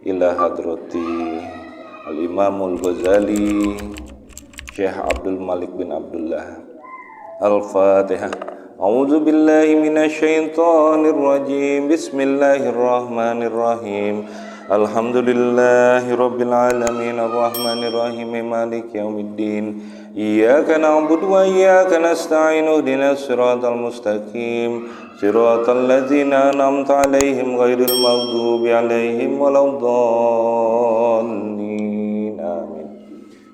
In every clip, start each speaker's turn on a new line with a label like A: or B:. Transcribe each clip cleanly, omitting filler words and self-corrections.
A: ila hadrati Al-Imamul Ghazali Syekh Abdul Malik bin Abdullah. Al-Fatihah. A'udzu billahi minasyaitonir rajim. Bismillahirrahmanirrahim. Alhamdulillahirabbil alamin arrahmanir rahim maliki yaumiddin. Iyyaka na'budu wa iyyaka nasta'in ihdinas siratal mustaqim siratal ladzina an'amta 'alaihim ghairil maghdubi 'alaihim waladdallin. Amin.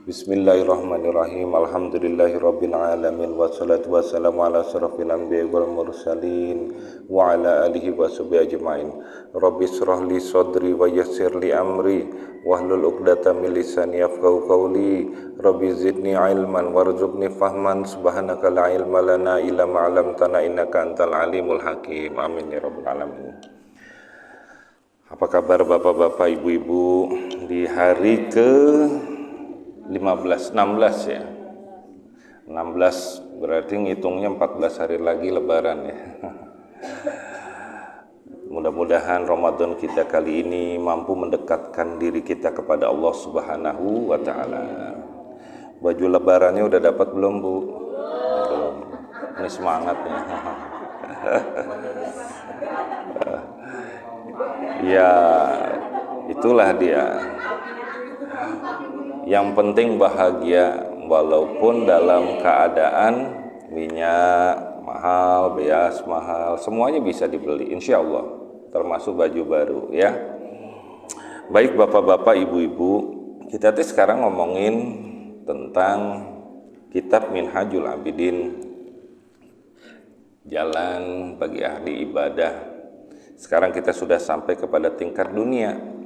A: Bismillahirrahmanirrahim. Alhamdulillahirabbil alamin wassalatu wassalamu ala asyrafil anbiya'i wal mursalin wa ala alihi washabihi ajmain. Rabbi shrah li sadri wa yassir li amri wahlul 'uqdatam min lisani yafqahu qawli. Rabbi zidni ilman warzuqni fahman. Subhanaka la ilma lana illa ma 'allamtana innaka antal alimul hakim. Amin ya rabbal alamin. Apa kabar bapak-bapak, ibu-ibu di hari ke 16 ya. 16 berarti ngitungnya 14 hari lagi lebaran ya. Mudah-mudahan Ramadan kita kali ini mampu mendekatkan diri kita kepada Allah Subhanahu wa taala. Baju lebarannya udah dapat belum, Bu? Belum. Ini semangatnya. Ya, itulah dia. Yang penting bahagia, walaupun dalam keadaan minyak mahal, beas mahal, semuanya bisa dibeli, insya Allah, termasuk baju baru ya. Baik bapak-bapak, ibu-ibu, kita sekarang ngomongin tentang kitab Minhajul Abidin, jalan bagi ahli ibadah. Sekarang kita sudah sampai kepada tingkat dunia,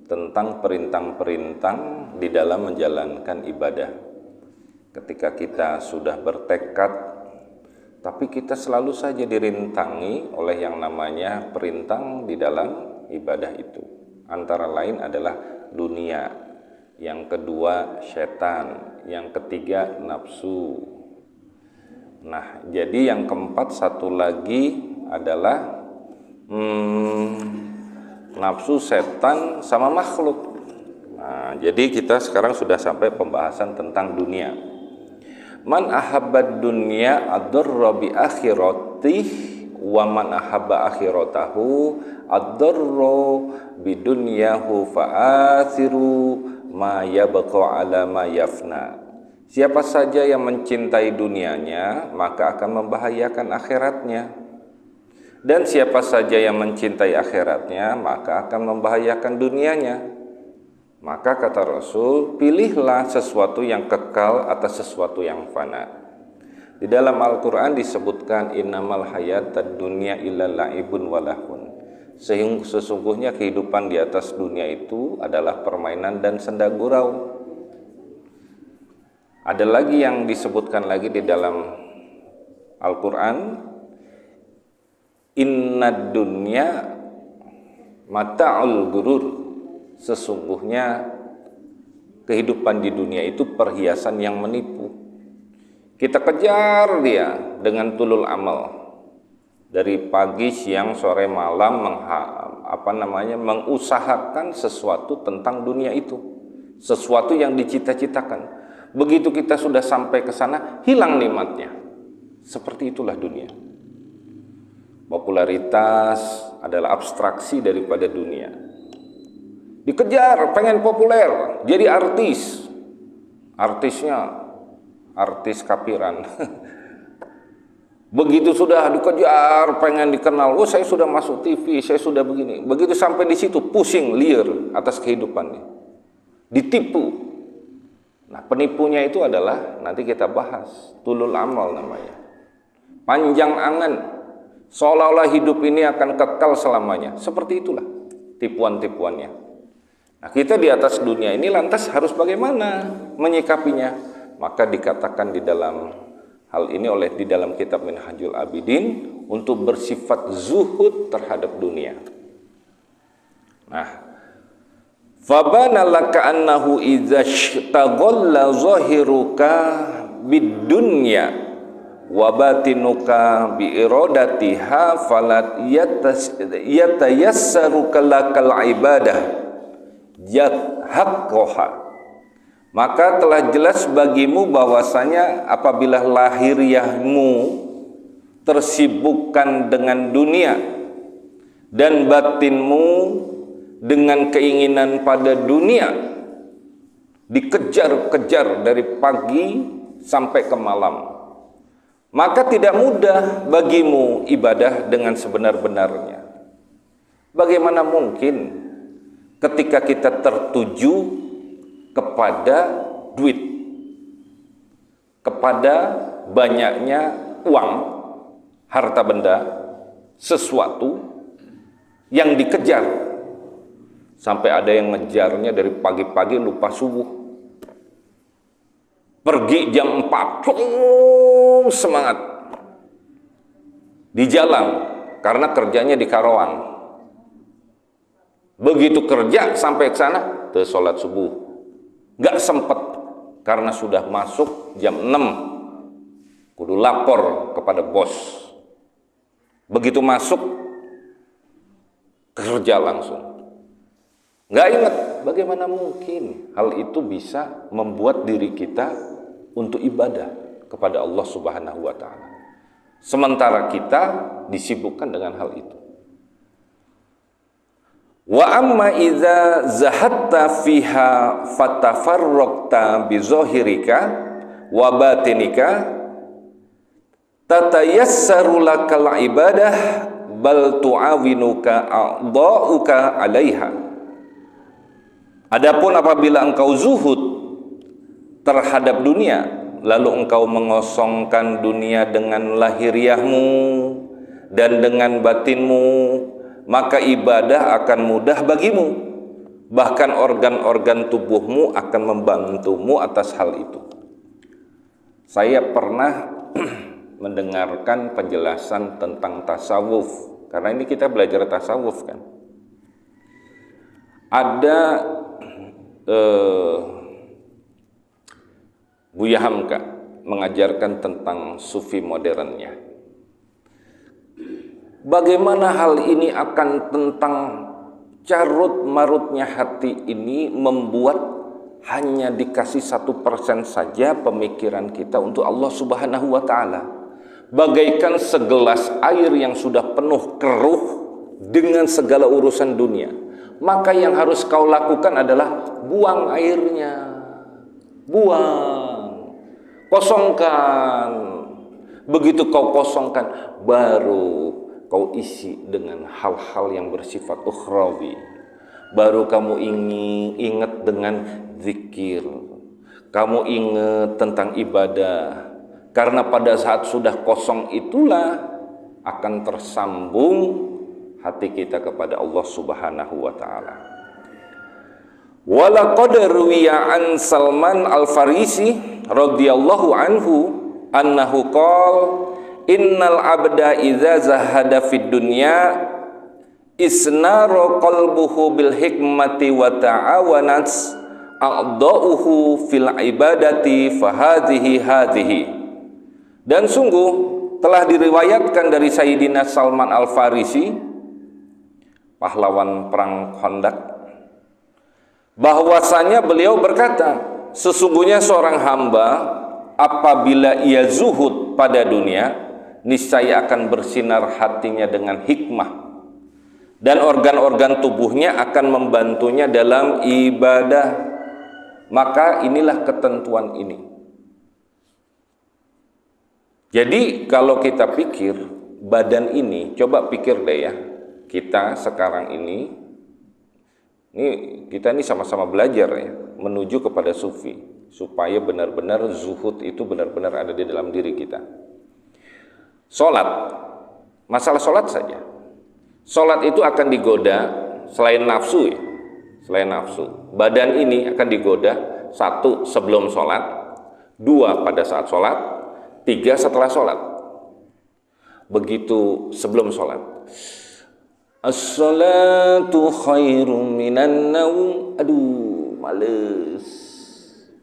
A: tentang perintah-perintah di dalam menjalankan ibadah. Ketika kita sudah bertekad, tapi kita selalu saja dirintangi oleh yang namanya perintah di dalam ibadah itu. Antara lain adalah dunia, yang kedua setan, yang ketiga nafsu. Nah, jadi yang keempat satu lagi adalah nafsu, setan, sama makhluk. Nah, jadi kita sekarang sudah sampai pembahasan tentang dunia. Man ahabbad dunya adarra bi akhiratih wa man ahabba akhiratahu adarra bi dunyahu fa'athiru ma yabqa ala ma yafna. Siapa saja yang mencintai dunianya, maka akan membahayakan akhiratnya. Dan siapa saja yang mencintai akhiratnya, maka akan membahayakan dunianya. Maka kata Rasul, pilihlah sesuatu yang kekal atas sesuatu yang fana. Di dalam Al-Quran disebutkan, innamal hayatad dunya illa la'ibun walahun. Sesungguhnya kehidupan di atas dunia itu adalah permainan dan senda gurau. Ada lagi yang disebutkan lagi di dalam Al-Quran, inna dunya mata'ul gurur. Sesungguhnya kehidupan di dunia itu perhiasan yang menipu. Kita kejar dia dengan tulul amal, dari pagi, siang, sore, malam mengusahakan sesuatu tentang dunia itu, sesuatu yang dicita-citakan. Begitu kita sudah sampai ke sana, hilang nikmatnya. Seperti itulah dunia. Popularitas adalah abstraksi daripada dunia. Dikejar, pengen populer, jadi artis. Artisnya artis kapiran. Begitu sudah dikejar, pengen dikenal, oh saya sudah masuk TV, saya sudah begini. Begitu sampai di situ, pusing, liar atas kehidupannya. Ditipu. Nah, penipunya itu adalah, nanti kita bahas, tulul amal namanya. Panjang angan, seolah-olah hidup ini akan kekal selamanya. Seperti itulah tipuan-tipuannya. Nah, kita di atas dunia ini lantas harus bagaimana menyikapinya? Maka dikatakan di dalam hal ini di dalam kitab Minhajul Abidin untuk bersifat zuhud terhadap dunia. Nah, fabana laka annahu idza ishtaghala zahiruka bid-dunya wa batinuka bi iradatiha falat yatayassaru kalakal ibadah haqqaha, maka telah jelas bagimu bahwasanya apabila lahiriahmu tersibukkan dengan dunia dan batinmu dengan keinginan pada dunia, dikejar-kejar dari pagi sampai ke malam, maka tidak mudah bagimu ibadah dengan sebenar-benarnya. Bagaimana mungkin ketika kita tertuju kepada duit, kepada banyaknya uang, harta benda, sesuatu yang dikejar, sampai ada yang ngejarnya dari pagi-pagi lupa subuh, pergi jam 4, semangat di jalan karena kerjanya di Karawang. Begitu kerja sampai ke sana ke sholat subuh, nggak sempet karena sudah masuk jam 6, kudu lapor kepada bos. Begitu masuk kerja langsung, nggak ingat. Bagaimana mungkin hal itu bisa membuat diri kita untuk ibadah kepada Allah Subhanahu wa ta'ala, sementara kita disibukkan dengan hal itu. Wa amma idza zahatta fiha fatafarraqta bi zahirika wa batinika tatayassaru lakal ibadah bal tu'awinuka a'dha'uka 'alaiha. Adapun apabila engkau zuhud terhadap dunia, lalu engkau mengosongkan dunia dengan lahiriahmu dan dengan batinmu, maka ibadah akan mudah bagimu. Bahkan organ-organ tubuhmu akan membantumu atas hal itu. Saya pernah mendengarkan penjelasan tentang tasawuf, karena ini kita belajar tasawuf kan. Ada Buya Hamka mengajarkan tentang sufi modernnya. Bagaimana hal ini akan tentang carut marutnya hati ini membuat hanya dikasih 1% saja pemikiran kita untuk Allah Subhanahu wa ta'ala. Bagaikan segelas air yang sudah penuh keruh dengan segala urusan dunia. Maka yang harus kau lakukan adalah buang airnya. Buang, kosongkan. Begitu kau kosongkan, baru kau isi dengan hal-hal yang bersifat ukhrawi. Baru kamu ingat dengan zikir, kamu ingat tentang ibadah. Karena pada saat sudah kosong itulah akan tersambung hati kita kepada Allah Subhanahu wa ta'ala. Walaqad ruwiya an Salman Al-Farisi radhiyallahu anhu annahu qala innal abda idza zahada fid dunya isnara qalbuhu bil hikmati wa ta'awanat a'dha'uhu fil ibadati hadhihi. Dan sungguh telah diriwayatkan dari Sayyidina Salman Al-Farisi, pahlawan perang Khandaq, bahwasanya beliau berkata, sesungguhnya seorang hamba apabila ia zuhud pada dunia, niscaya akan bersinar hatinya dengan hikmah dan organ-organ tubuhnya akan membantunya dalam ibadah. Maka inilah ketentuan ini. Jadi kalau kita pikir badan ini, coba pikir deh ya, kita sekarang ini kita sama-sama belajar ya, menuju kepada sufi, supaya benar-benar zuhud itu benar-benar ada di dalam diri kita. Sholat, masalah sholat saja. Sholat itu akan digoda selain nafsu ya, selain nafsu. Badan ini akan digoda, 1 sebelum sholat, 2 pada saat sholat, 3 setelah sholat. Begitu sebelum sholat, as-salatu khairum minan naum. Aduh, males,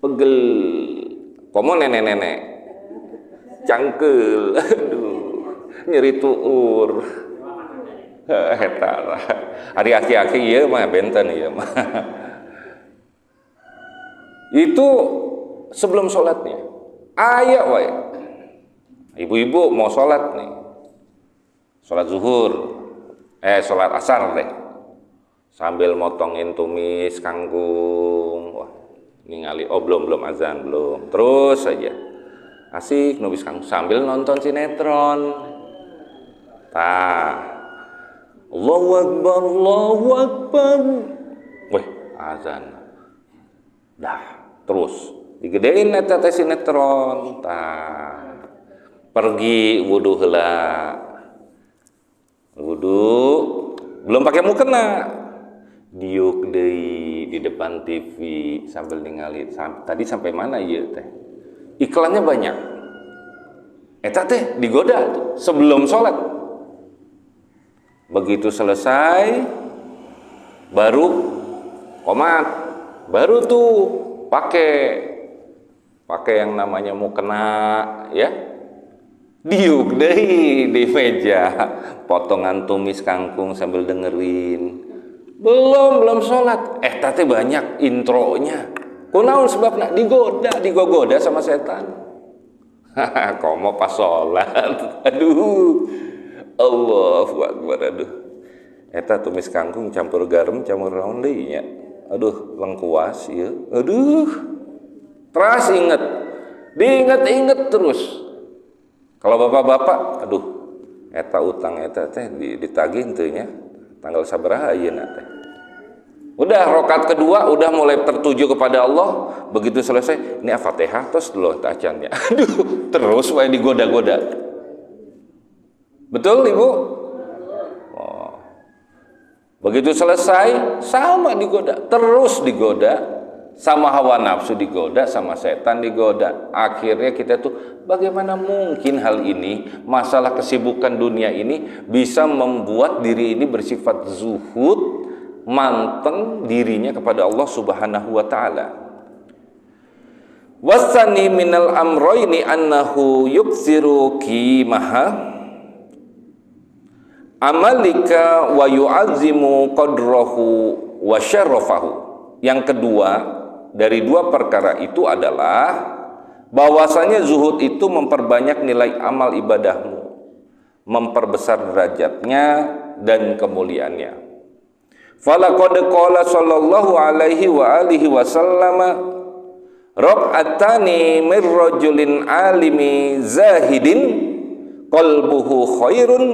A: pegel, komo nenek-nenek, cangkel, aduh, nyeri tuur. Eta hari aki-aki ieu mah benten ieu mah. Itu sebelum sholatnya. Ayak wae. Ibu-ibu mau sholat nih. Sholat zuhur. Sholat asar deh. Sambil motongin tumis kangkung. Wah, ningali. Oh belum azan, belum. Terus saja. Asik nubis kangkung sambil nonton sinetron. Allahu Akbar, Allahu Akbar. Wih, azan. Dah, terus digedein eta teh sinetron. Pergi wudu heula. Wudu belum pakai mukena. Diuk deui di depan TV sambil ningali. Tadi sampai mana ieu teh? Iklannya banyak. Eta teh digoda tuh sebelum sholat. Begitu selesai baru komat, baru tuh pakai yang namanya mukena ya. Diuk deui di meja, potongan tumis kangkung sambil dengerin. Belum sholat. Teh banyak intronya. Kunaon sebabna digoda sama setan. Komo pas sholat. Aduh. Allahu Akbar. Aduh. Eta tumis kangkung campur garam, campur naon deui nya. Aduh, lengkuas ieu. Aduh. Terus diinget terus. Kalau bapak-bapak, aduh, eta utang eta teh ditagih teu nya. Tanggal sabaraha ayeuna teh. Udah rakaat kedua udah mulai tertuju kepada Allah, begitu selesai ini Al-Fatihah terus dulu tacannya. Aduh, terus wae digoda-goda. Betul Ibu? Oh. Begitu selesai sama digoda, terus digoda. Sama hawa nafsu digoda, sama setan digoda. Akhirnya kita tuh bagaimana mungkin hal ini, masalah kesibukan dunia ini bisa membuat diri ini bersifat zuhud, manteng dirinya kepada Allah Subhanahu wa taala. Wasani minal amroini annahu yuksiru kimaha amalika wa yu'azzimu qadrahu wa syarafahu. Yang kedua dari dua perkara itu adalah bahwasanya zuhud itu memperbanyak nilai amal ibadahmu, memperbesar derajatnya dan kemuliaannya. Falaqad qala sallallahu alaihi wa alihi wasallam raq'atani mir rajulin alimi zahidin qalbuhu khairun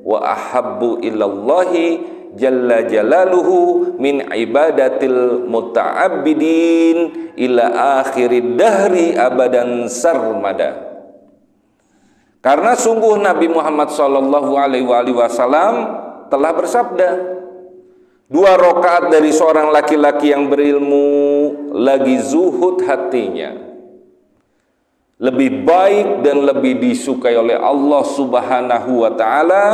A: wa ahabbu ilallahi jalla jalaluhu min ibadatil muta'abbidin ila akhirid dahri abadan sarmada. Karena sungguh Nabi Muhammad sallallahu alaihi wasallam telah bersabda, 2 rakaat dari seorang laki-laki yang berilmu lagi zuhud hatinya lebih baik dan lebih disukai oleh Allah Subhanahu wa taala,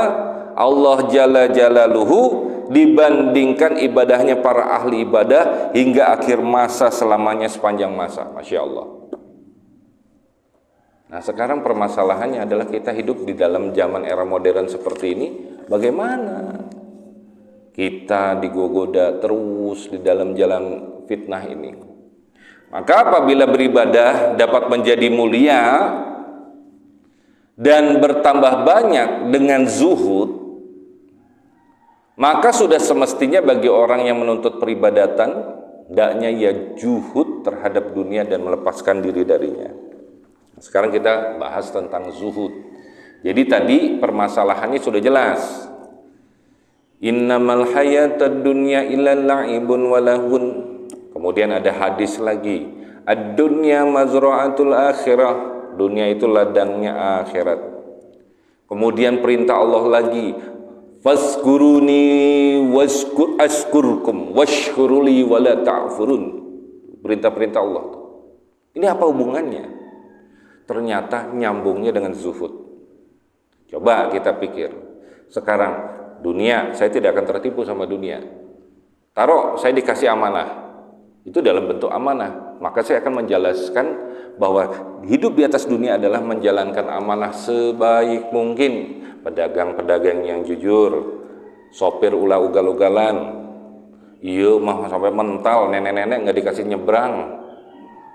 A: Allah Jalla Jalaluhu, dibandingkan ibadahnya para ahli ibadah hingga akhir masa selamanya sepanjang masa. Masya Allah. Nah sekarang permasalahannya adalah kita hidup di dalam zaman era modern seperti ini. Bagaimana kita digoda terus di dalam jalan fitnah ini? Maka apabila beribadah dapat menjadi mulia dan bertambah banyak dengan zuhud, maka sudah semestinya bagi orang yang menuntut peribadatan hendaknya ia juhud terhadap dunia dan melepaskan diri darinya. Sekarang kita bahas tentang zuhud. Jadi tadi permasalahannya sudah jelas. Innamal hayatad dunya illa la'ibun walahun. Kemudian ada hadis lagi, ad-dunya mazra'atul akhirah, dunia itu ladangnya akhirat. Kemudian perintah Allah lagi, faskuruni askurkum washkuruli wala ta'furun. Perintah-perintah Allah. Ini apa hubungannya? Ternyata nyambungnya dengan zuhud. Coba kita pikir. Sekarang dunia, saya tidak akan tertipu sama dunia. Taruh saya dikasih amanah, itu dalam bentuk amanah, maka saya akan menjelaskan bahwa hidup di atas dunia adalah menjalankan amanah sebaik mungkin. Pedagang-pedagang yang jujur, sopir ulah ugal-ugalan, iya mah sampai mental, nenek-nenek nggak dikasih nyebrang,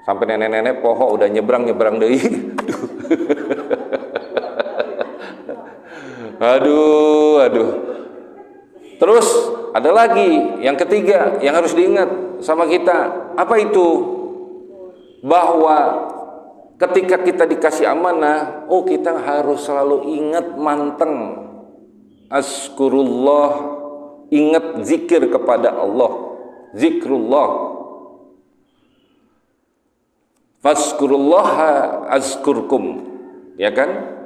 A: Sampai nenek-nenek poho udah nyebrang deui. Aduh. Terus ada lagi yang ketiga yang harus diingat sama kita. Apa itu? Bahwa ketika kita dikasih amanah, kita harus selalu ingat manteng. Azkurullah, ingat zikir kepada Allah. Zikrullah. Fazkurullaha azkurkum. Ya kan?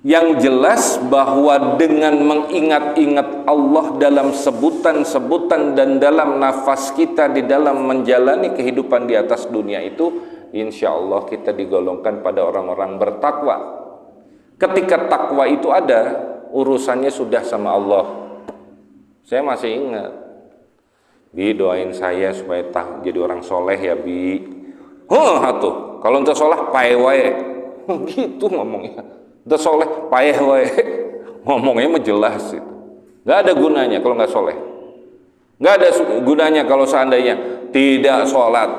A: Yang jelas bahwa dengan mengingat-ingat Allah dalam sebutan-sebutan dan dalam nafas kita di dalam menjalani kehidupan di atas dunia itu, insya Allah kita digolongkan pada orang-orang bertakwa. Ketika takwa itu ada, urusannya sudah sama Allah. Saya masih ingat, Bi, doain saya supaya jadi orang soleh ya, Bi. Tuh, kalau untuk soleh pae wae. Gitu ngomongnya. Untuk soleh pae wae. Ngomongnya mah jelas itu. Gak ada gunanya kalau nggak soleh. Gak ada gunanya kalau seandainya tidak sholat,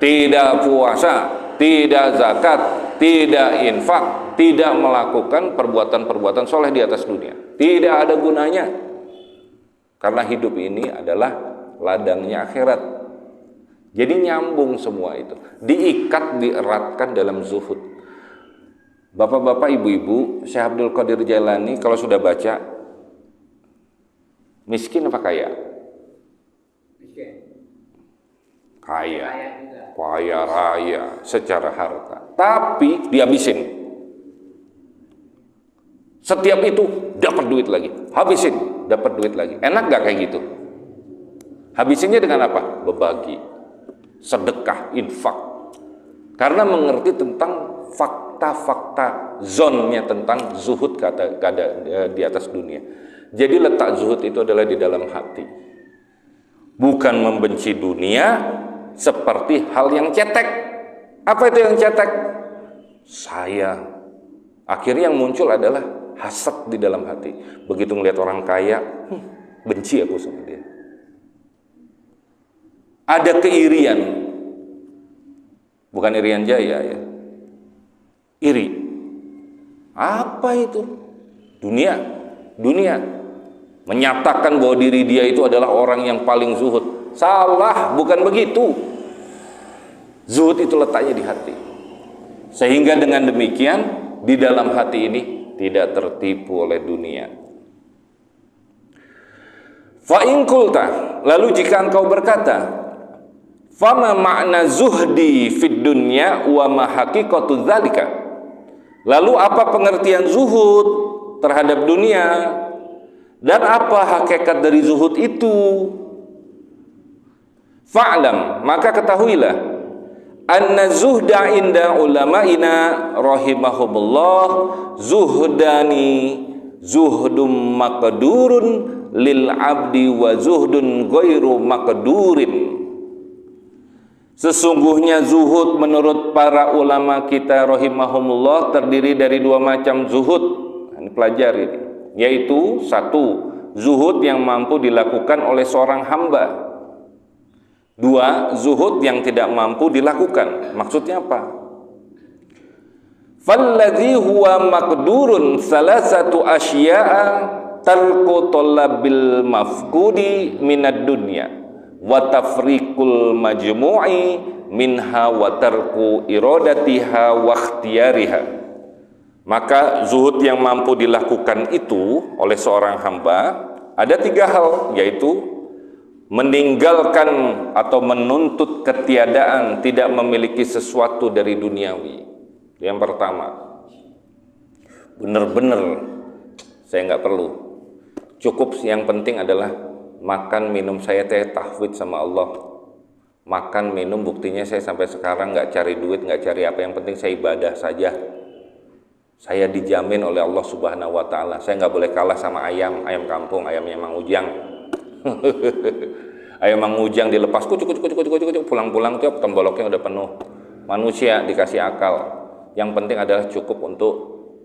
A: tidak puasa, tidak zakat, tidak infak, tidak melakukan perbuatan-perbuatan soleh di atas dunia. Tidak ada gunanya. Karena hidup ini adalah ladangnya akhirat. Jadi nyambung semua itu. Diikat, dieratkan dalam zuhud. Bapak-bapak, ibu-ibu, Syekh Abdul Qadir Jailani kalau sudah baca, miskin apa kaya?
B: Miskin.
A: Kaya raya secara harta. Tapi dihabisin. Setiap itu dapat duit lagi. Habisin, dapat duit lagi. Enak gak kayak gitu? Habisinnya dengan apa? Berbagi, sedekah, infak. Karena mengerti tentang fakta-fakta zonnya tentang zuhud di atas dunia. Jadi letak zuhud itu adalah di dalam hati. Bukan membenci dunia seperti hal yang cetek. Apa itu yang cetek? Saya. Akhirnya yang muncul adalah hasad di dalam hati. Begitu melihat orang kaya, benci aku sama dia. Ada keirian, bukan irian jaya ya, iri. Apa itu? Dunia menyatakan bahwa diri dia itu adalah orang yang paling zuhud. Salah, bukan begitu. Zuhud itu letaknya di hati. Sehingga dengan demikian di dalam hati ini tidak tertipu oleh dunia. Fa in qulta, lalu jika engkau berkata, fama makna zuhdi fid dunya wa ma haqiqatu dzalika. Lalu apa pengertian zuhud terhadap dunia dan apa hakikat dari zuhud itu? Fa'lam, maka ketahuilah, anna zuhda inda ulama'ina rahimahumullah zuhdani, zuhdum maqdurun lil abdi wa zuhdun ghairu maqdurin. Sesungguhnya zuhud menurut para ulama kita rahimahumullah terdiri dari dua macam zuhud. Ini pelajari, yaitu satu, zuhud yang mampu dilakukan oleh seorang hamba. Dua, zuhud yang tidak mampu dilakukan. Maksudnya apa? Falladzi huwa maqdurun salasatu asya'a tarku talabil mafqudi minad dunya wa tafriqul majmu'i minha wa tarku iradatiha wa ikhtiyariha. Maka zuhud yang mampu dilakukan itu oleh seorang hamba ada tiga hal, yaitu meninggalkan atau menuntut ketiadaan, tidak memiliki sesuatu dari duniawi. Yang pertama, benar-benar saya nggak perlu, cukup yang penting adalah makan minum saya tahfidz sama Allah. Makan minum buktinya saya sampai sekarang nggak cari duit, nggak cari apa, yang penting saya ibadah saja. Saya dijamin oleh Allah Subhanahu wa Ta'ala. Saya nggak boleh kalah sama ayam kampung, ayamnya Mang Ujang. Ayam Mang Ujang dilepas kucuk, pulang-pulang tiap temboloknya udah penuh. Manusia dikasih akal, yang penting adalah cukup untuk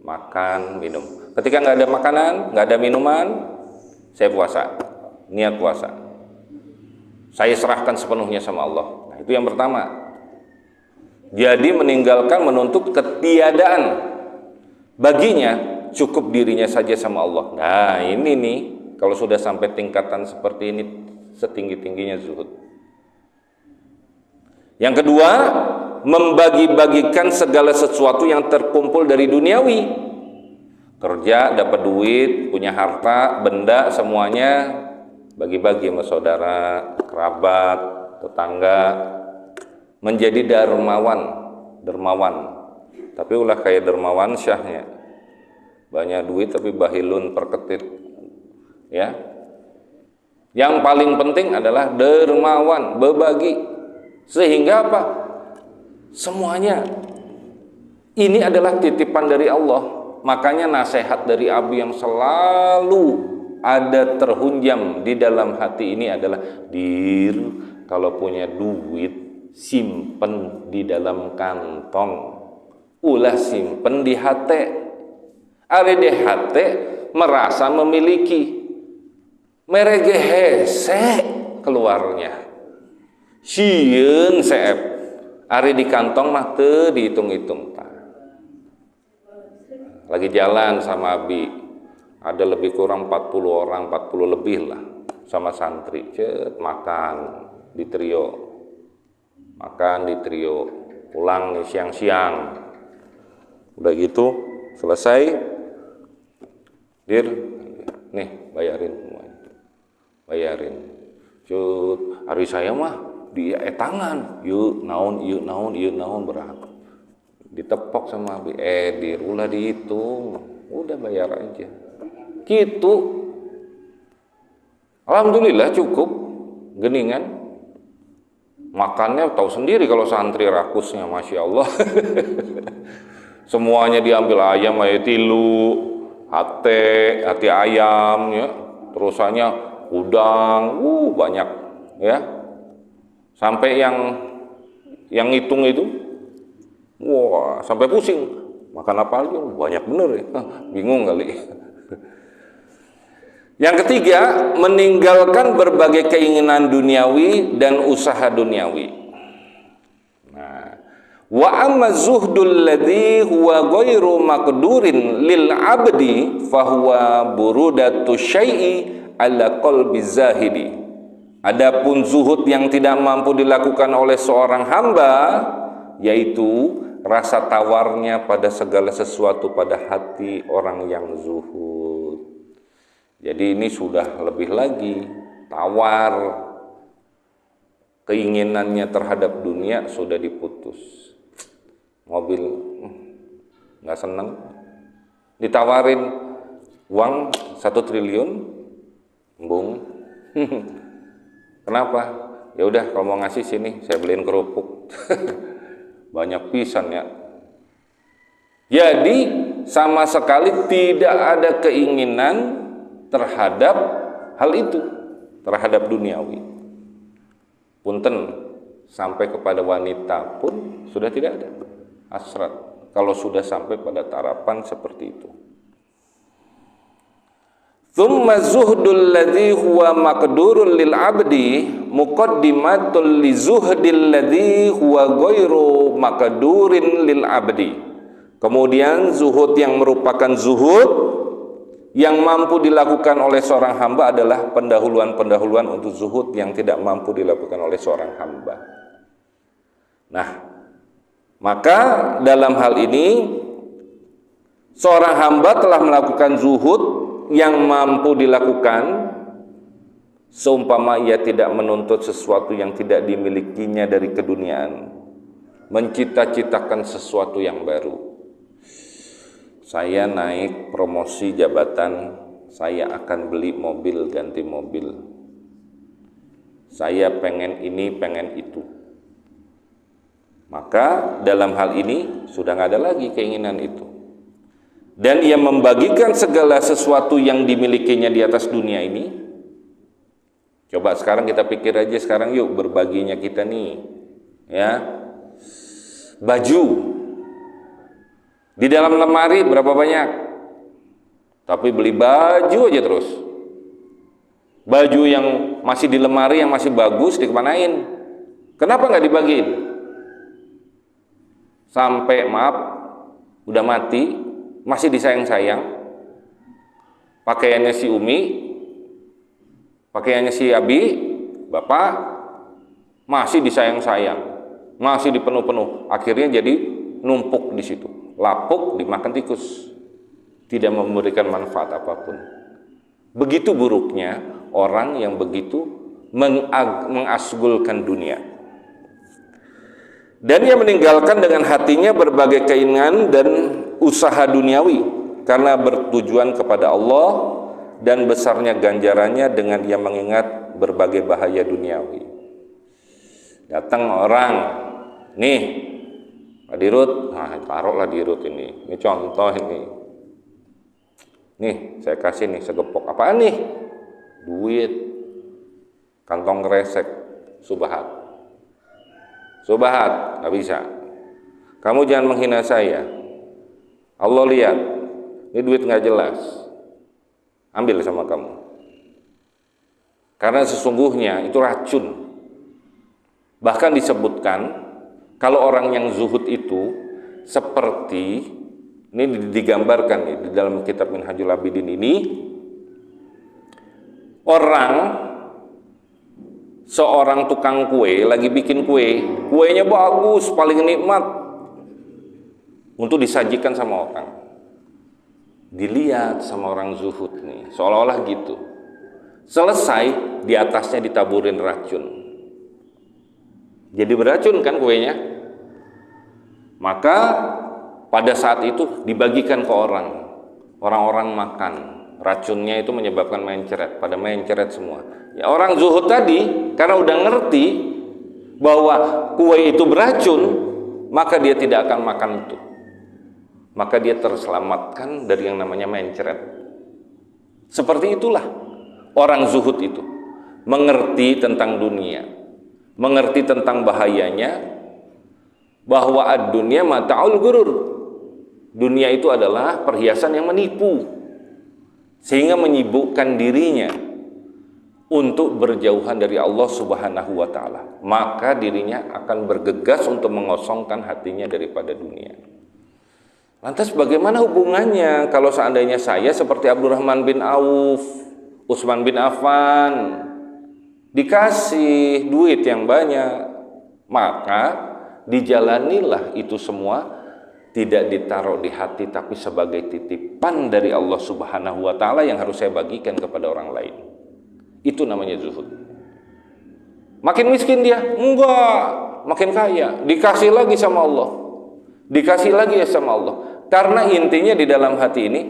A: makan minum. Ketika nggak ada makanan, nggak ada minuman, saya puasa, niat puasa. Saya serahkan sepenuhnya sama Allah. Nah, itu yang pertama. Jadi meninggalkan menuntut ketiadaan. Baginya cukup dirinya saja sama Allah. Nah, ini nih kalau sudah sampai tingkatan seperti ini, setinggi-tingginya zuhud. Yang kedua, membagi-bagikan segala sesuatu yang terkumpul dari duniawi. Kerja, dapat duit, punya harta, benda, semuanya bagi-bagi sama saudara, kerabat, tetangga, menjadi dermawan. Tapi ulah kayak dermawan syahnya, banyak duit tapi bahilun perketit, ya. Yang paling penting adalah dermawan, berbagi, sehingga apa? Semuanya ini adalah titipan dari Allah. Makanya nasihat dari Abi yang selalu ada terhunjam di dalam hati ini adalah, dir, kalau punya duit simpen di dalam kantong, ulah simpen di hati. Ari di hati merasa memiliki, merege hese keluarnya, sieun seep. Ari di kantong mah teu dihitung-hitung. Lagi jalan sama Abi, ada lebih kurang 40 orang, 40 lebih lah, sama santri, makan di trio, pulang nih siang-siang. Udah gitu selesai, dir, nih bayarin semuanya, hari saya mah di tangan, yuk naon berat, ditepok sama Abi, dir, ulah dihitung, udah bayar aja. Gitu. Alhamdulillah cukup geningan. Makannya tahu sendiri kalau santri rakusnya, masya Allah. Semuanya diambil, ayam tilu, hati ayam, ya, terusannya udang, banyak, ya. Sampai yang hitung itu, wah, sampai pusing. Makan apa aja? Banyak bener ya. Bingung kali. Yang ketiga, meninggalkan berbagai keinginan duniawi dan usaha duniawi. Nah, wa amma zuhdul ladzi huwa ghairu maqdurin lil abdi fahuwa burudatu syai'i ala qalbi zahidi. Adapun zuhud yang tidak mampu dilakukan oleh seorang hamba, yaitu rasa tawarnya pada segala sesuatu pada hati orang yang zuhud. Jadi ini sudah lebih lagi, tawar keinginannya terhadap dunia sudah diputus. Mobil nggak seneng, ditawarin uang 1 triliun, embung. Kenapa? Ya udah, kalau mau ngasih sini saya beliin kerupuk. Banyak pisan ya. Jadi sama sekali tidak ada keinginan terhadap hal itu, terhadap duniawi. Punten, sampai kepada wanita pun sudah tidak ada hasrat kalau sudah sampai pada tarapan seperti itu. Tsumma zuhdul ladzi huwa maqdurun lil abdi muqaddimatul li zuhdil ladzi huwa ghairu maqdurin lil abdi. Kemudian zuhud yang merupakan zuhud yang mampu dilakukan oleh seorang hamba adalah pendahuluan-pendahuluan untuk zuhud yang tidak mampu dilakukan oleh seorang hamba. Nah, maka dalam hal ini seorang hamba telah melakukan zuhud yang mampu dilakukan seumpama ia tidak menuntut sesuatu yang tidak dimilikinya dari keduniaan, mencita-citakan sesuatu yang baru. Saya naik promosi jabatan, saya akan beli mobil, ganti mobil. Saya pengen ini, pengen itu. Maka dalam hal ini sudah nggak ada lagi keinginan itu. Dan ia membagikan segala sesuatu yang dimilikinya di atas dunia ini. Coba sekarang kita pikir aja sekarang, yuk berbaginya kita nih, ya. Baju di dalam lemari berapa banyak? Tapi beli baju aja terus. Baju yang masih di lemari yang masih bagus dikemanain? Kenapa nggak dibagiin? Sampai maaf udah mati masih disayang-sayang. Pakaiannya si Umi, pakaiannya si Abi, Bapak masih disayang-sayang, masih dipenuh-penuh. Akhirnya jadi numpuk di situ, lapuk dimakan tikus, tidak memberikan manfaat apapun. Begitu buruknya orang yang begitu mengasgulkan dunia. Dan ia meninggalkan dengan hatinya berbagai keinginan dan usaha duniawi karena bertujuan kepada Allah dan besarnya ganjarannya dengan ia mengingat berbagai bahaya duniawi. Datang orang, nih Pak Dirut, nah taruhlah Dirut ini contoh ini. Nih saya kasih nih segepok, apaan nih? Duit, kantong kresek, subahat, nggak bisa. Kamu jangan menghina saya. Allah lihat, ini duit nggak jelas. Ambil sama kamu. Karena sesungguhnya itu racun. Bahkan disebutkan kalau orang yang zuhud itu seperti ini digambarkan di dalam kitab Minhajul Abidin ini, seorang tukang kue lagi bikin kue, kuenya bagus, paling nikmat untuk disajikan sama orang. Dilihat sama orang zuhud nih, seolah-olah gitu. Selesai, di atasnya ditaburin racun. Jadi beracun kan kuenya. Maka pada saat itu dibagikan ke orang-orang makan. Racunnya itu menyebabkan mencret, pada mencret semua. Ya, orang zuhud tadi karena udah ngerti bahwa kue itu beracun, maka dia tidak akan makan itu. Maka dia terselamatkan dari yang namanya mencret. Seperti itulah orang zuhud itu, mengerti tentang dunia, mengerti tentang bahayanya, bahwa ad-dunya mata'ul gurur. Dunia itu adalah perhiasan yang menipu, sehingga menyibukkan dirinya untuk berjauhan dari Allah Subhanahu wa ta'ala. Maka dirinya akan bergegas untuk mengosongkan hatinya daripada dunia. Lantas bagaimana hubungannya kalau seandainya saya seperti Abdurrahman bin Auf, Utsman bin Affan, dikasih duit yang banyak, maka dijalanilah itu semua, tidak ditaruh di hati tapi sebagai titipan dari Allah Subhanahu wa ta'ala yang harus saya bagikan kepada orang lain. Itu namanya zuhud. Makin miskin dia, enggak, makin kaya, dikasih lagi sama Allah, dikasih lagi ya sama Allah. Karena intinya di dalam hati ini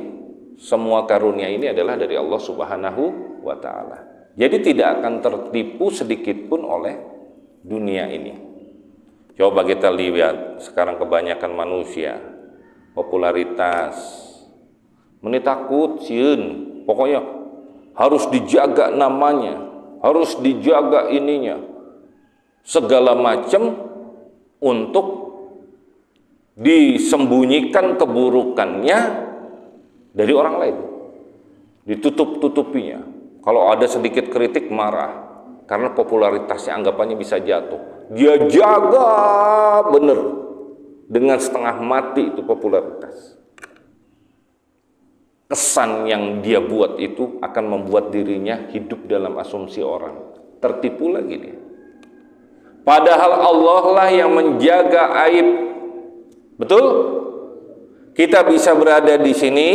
A: semua karunia ini adalah dari Allah Subhanahu wa ta'ala. Jadi tidak akan tertipu sedikit pun oleh dunia ini. Coba kita lihat sekarang kebanyakan manusia popularitas, meni takut sieun, pokoknya harus dijaga namanya, harus dijaga ininya, segala macam untuk disembunyikan keburukannya dari orang lain, ditutup-tutupinya. Kalau ada sedikit kritik marah, karena popularitasnya anggapannya bisa jatuh. Dia jaga bener dengan setengah mati itu popularitas. Kesan yang dia buat itu akan membuat dirinya hidup dalam asumsi orang, tertipu lagi dia. Padahal Allah lah yang menjaga aib. Betul? Kita bisa berada di sini,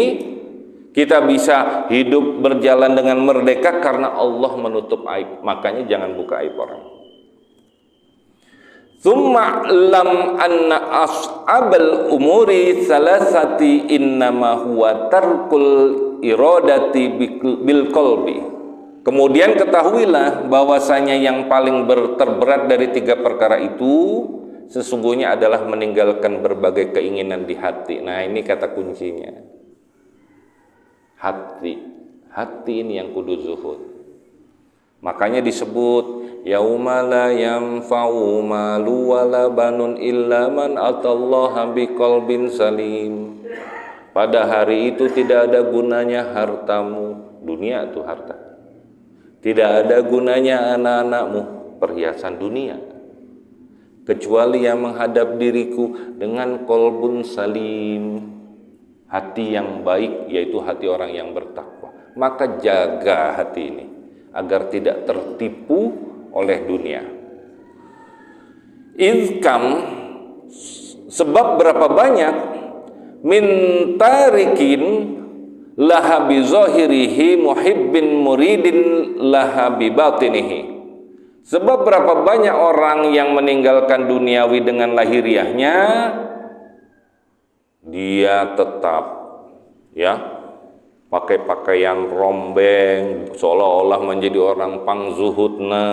A: kita bisa hidup berjalan dengan merdeka karena Allah menutup aib. Makanya jangan buka aib orang. Tsumma lam anna as'abal umuri salasati innama huwa tarkul iradati bil qalbi. Kemudian ketahuilah bahwasanya yang paling terberat dari tiga perkara itu sesungguhnya adalah meninggalkan berbagai keinginan di hati. Nah, ini kata kuncinya. Hati ini yang kudu zuhud. Makanya disebut yauma la yanfa'u malu wala banun illa man atallaha biqalbin salim. Pada hari itu tidak ada gunanya hartamu, dunia itu harta. Tidak ada gunanya anak-anakmu perhiasan dunia, kecuali yang menghadap diriku dengan kolbun salim, hati yang baik, yaitu hati orang yang bertakwa. Maka jaga hati ini agar tidak tertipu oleh dunia. Izkam, sebab berapa banyak min tarikin laha bi zahirihi muhibbin muridin laha bi batinihi. Sebab berapa banyak orang yang meninggalkan duniawi dengan lahiriahnya, dia tetap pakai pakaian rombeng seolah-olah menjadi orang pangzuhudna,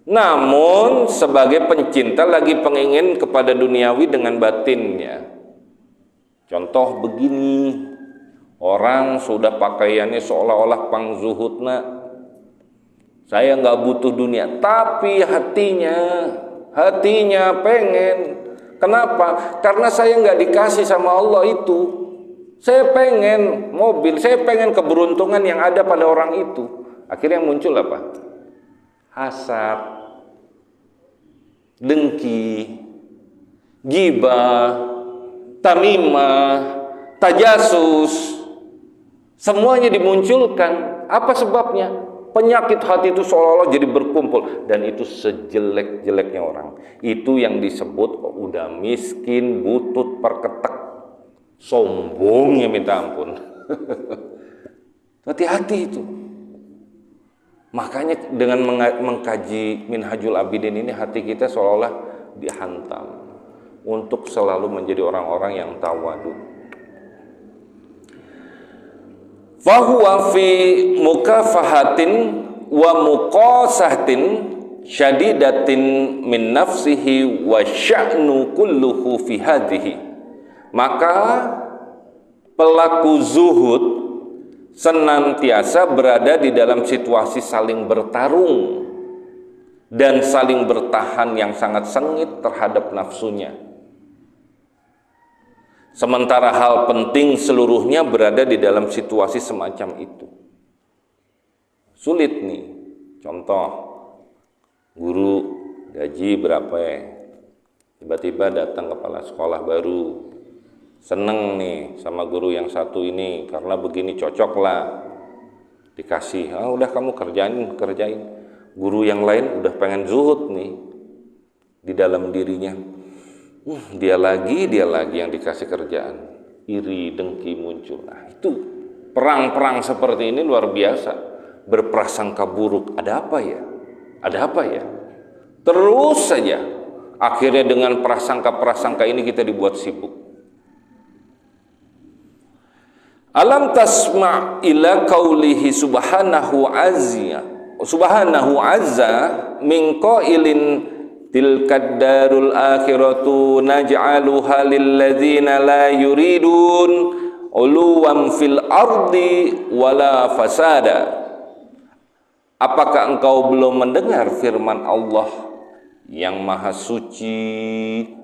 A: namun sebagai pencinta lagi pengingin kepada duniawi dengan batinnya. Contoh begini, orang sudah pakaiannya seolah-olah pangzuhudna, saya nggak butuh dunia, tapi hatinya pengen. Kenapa? Karena saya nggak dikasih sama Allah itu. Saya pengen mobil, saya pengen keberuntungan yang ada pada orang itu. Akhirnya muncul apa? Hasad, dengki, ghibah, tamimah, tajasus, semuanya dimunculkan. Apa sebabnya? Penyakit hati itu seolah-olah jadi berkumpul, dan itu sejelek-jeleknya orang. Itu yang disebut udah miskin, butut, perketek, sombongnya minta ampun. Hati-hati itu. Makanya dengan mengkaji Minhajul Abidin ini, hati kita seolah-olah dihantam untuk selalu menjadi orang-orang yang tawadu. Fahuwa fi mukafahatin wa muqasahatin syadidatin min nafsihi wa sya'nu kulluhu fi hadhihi. Maka pelaku zuhud senantiasa berada di dalam situasi saling bertarung dan saling bertahan yang sangat sengit terhadap nafsunya. Sementara hal penting seluruhnya berada di dalam situasi semacam itu. Sulit nih. Contoh, guru gaji berapa ya? Tiba-tiba datang kepala sekolah baru, seneng nih sama guru yang satu ini karena begini cocok lah, dikasih. Udah kamu kerjain. Guru yang lain udah pengen zuhud nih di dalam dirinya. Dia lagi yang dikasih kerjaan, iri, dengki muncul. Nah, itu perang-perang seperti ini luar biasa, berprasangka buruk. Ada apa ya? Terus saja, akhirnya dengan prasangka-prasangka ini kita dibuat sibuk. Alam tasma' ila qaulihi subhanahu azza min qailin tilkad darul akhiratu naj'aluha lil ladzina la yuridun uluwan fil ardi wala fasada. Apakah engkau belum mendengar firman Allah yang maha suci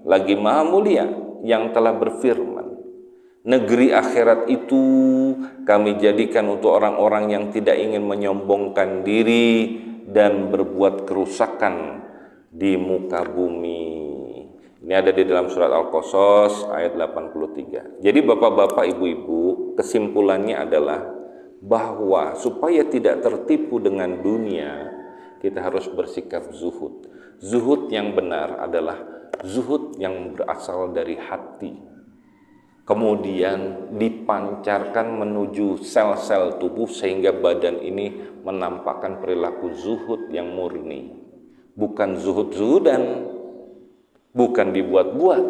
A: lagi maha mulia, yang telah berfirman, negeri akhirat itu kami jadikan untuk orang-orang yang tidak ingin menyombongkan diri dan berbuat kerusakan di muka bumi. Ini ada di dalam surat Al-Qasas ayat 83. Jadi bapak-bapak, ibu-ibu, kesimpulannya adalah bahwa supaya tidak tertipu dengan dunia, kita harus bersikap zuhud. Zuhud yang benar adalah zuhud yang berasal dari hati, kemudian dipancarkan menuju sel-sel tubuh sehingga badan ini menampakkan perilaku zuhud yang murni. Bukan zuhud-zuhudan, bukan dibuat-buat,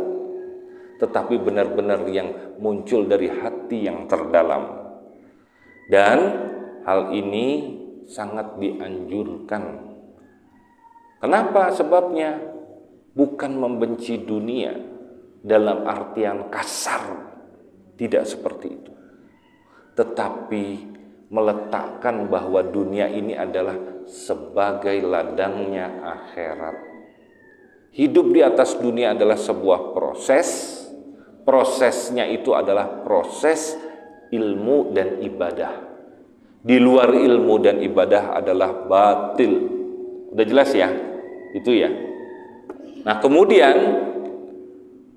A: tetapi benar-benar yang muncul dari hati yang terdalam. Dan hal ini sangat dianjurkan. Kenapa? Sebabnya bukan membenci dunia dalam artian kasar, tidak seperti itu, tetapi meletakkan bahwa dunia ini adalah sebagai ladangnya akhirat. Hidup di atas dunia adalah sebuah proses. Prosesnya itu adalah proses ilmu dan ibadah. di luar ilmu dan ibadah adalah batil. Udah jelas ya? Itu ya. Nah, kemudian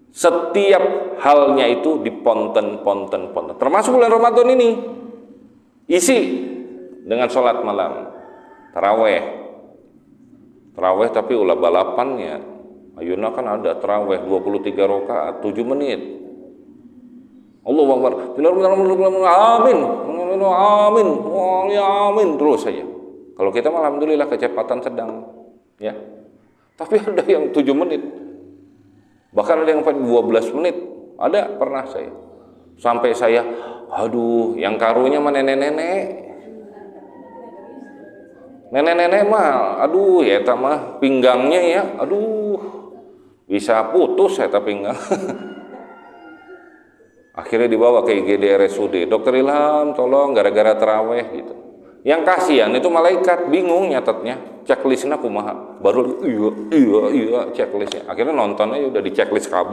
A: setiap halnya itu diponten. Termasuk bulan Ramadan ini. Isi dengan sholat malam. Taraweh tapi ulah balapannya. Ayeuna kan ada taraweh 23 rakaat 7 menit. Allahu Akbar. Amin. Amin. Amin terus saja. Kalau kita alhamdulillah kecepatan sedang, ya. Tapi ada yang 7 menit. Bahkan ada yang 12 menit. Ada pernah saya. Sampai saya, aduh, yang karunya mah nenek-nenek. Nenek-nenek mah, aduh, ya eta mah pinggangnya ya, aduh, bisa putus eta pinggang. Akhirnya dibawa ke IGD RSUD. Dokter Ilham, tolong gara-gara taraweh gitu. Yang kasihan itu malaikat bingung nyatetnya, checklistnya kumaha. Baru iya checklistnya. Akhirnya nontonnya udah di checklist KB.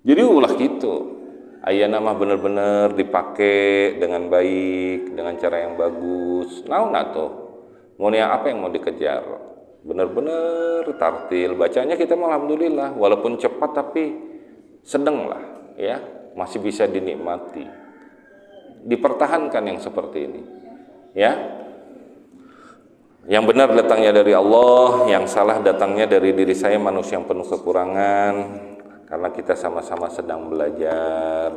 A: Jadi ulah gitu. Ayeuna mah bener-bener dipakai dengan baik, dengan cara yang bagus. Naon atuh? Mau apa yang mau dikejar? Bener-bener tartil. Bacanya kita mah alhamdulillah, walaupun cepat tapi sedang lah, ya, masih bisa dinikmati. Dipertahankan yang seperti ini, ya. Yang benar datangnya dari Allah, yang salah datangnya dari diri saya, manusia yang penuh kekurangan, karena kita sama-sama sedang belajar.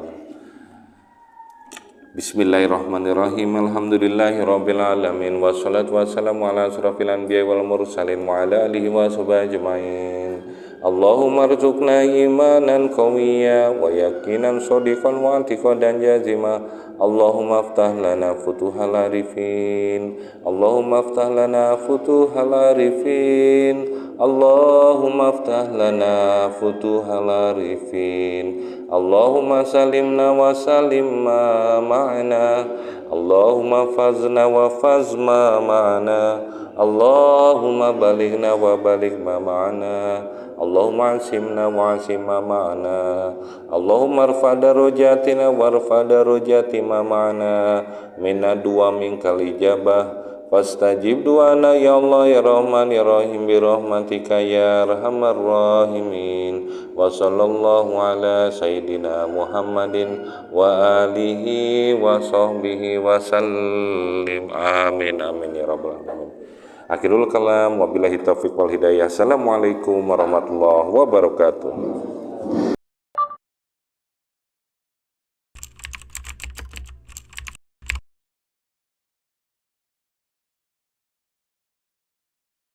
A: Bismillahirrahmanirrahim. Alhamdulillahirabbil alamin wassalatu wassalamu ala asyrafil anbiya'i wal mursalin wa ala alihi wa sahbihi ajmain. Allahumma rzuqna imanan qawiyya wa yaqinan shadiqan wa i'tiqadan jazima. Allahumma aftah lana futuhal arifin. Allahumma aftah lana futuhal arifin. Allahumma aftah lana futuhal arifin. Allahumma salimna wa salim ma ma'ana. Allahumma fazna wa faz ma ma'ana. Allahumma balighna wa baligh ma ma'ana. Allahumma asimna wa asim ma ma'ana. Allahumma arfa darajatina wa arfa darajati ma ma'ana. Minna du'a minkal ijabah. Fastajib du'ana ya Allah ya Rahman ya Rahim bi rahmatika ya arhamar rahimin. Wa sallallahu ala sayyidina Muhammadin wa alihi wa sahbihi wa sallim. Amin amin ya rabbal alamin. Akhirul kalam wabillahi taufiq wal hidayah. Assalamualaikum warahmatullahi wabarakatuh.